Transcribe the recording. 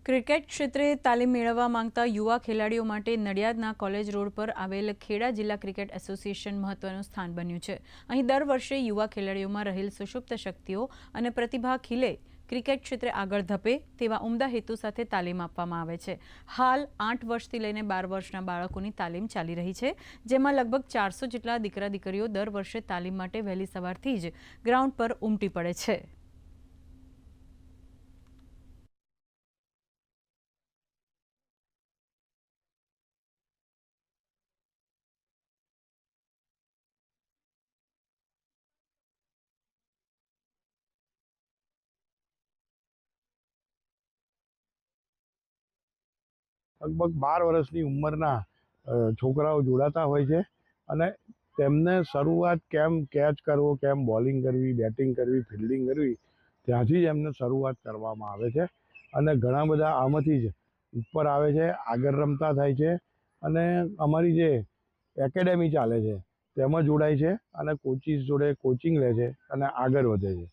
Cricket ક્ષેત્રે તાલીમ મેળવવા માંગતા યુવા ખેલાડીઓ માટે નડિયાદના કોલેજ રોડ પર આવેલ ખેડા જિલ્લા ક્રિકેટ એસોસિએશન મહત્વનું સ્થાન બન્યું છે। અહીં દર વર્ષે યુવા ખેલાડીઓમાં રહેલ સુષુપ્ત શક્તિઓ અને પ્રતિભા ખીલે, ક્રિકેટ ક્ષેત્રે આગળ ધપે તેવા ઉમદા હેતુ સાથે તાલીમ આપવામાં આવે છે। હાલ 8 વર્ષથી લઈને 12 વર્ષના બાળકોની તાલીમ ચાલી રહી છે, જેમાં લગભગ 400 જેટલા દીકરા દીકરીઓ દર વર્ષે તાલીમ માટે વહેલી સવારથી જ ગ્રાઉન્ડ પર ઉમટી પડે છે। લગભગ 12 વર્ષની ઉંમરના છોકરાઓ જોડાતા હોય છે અને તેમને શરૂઆત કેમ કેચ કરવો, કેમ બોલિંગ કરવી, બેટિંગ કરવી, ફિલ્ડિંગ કરવી, ત્યાંથી જ એમને શરૂઆત કરવામાં આવે છે અને ઘણા બધા આમાંથી જ ઉપર આવે છે, આગળ રમતા થાય છે અને અમારી જે એકેડેમી ચાલે છે તેમાં જોડાય છે અને કોચિસ જોડે કોચિંગ લે છે અને આગળ વધે છે।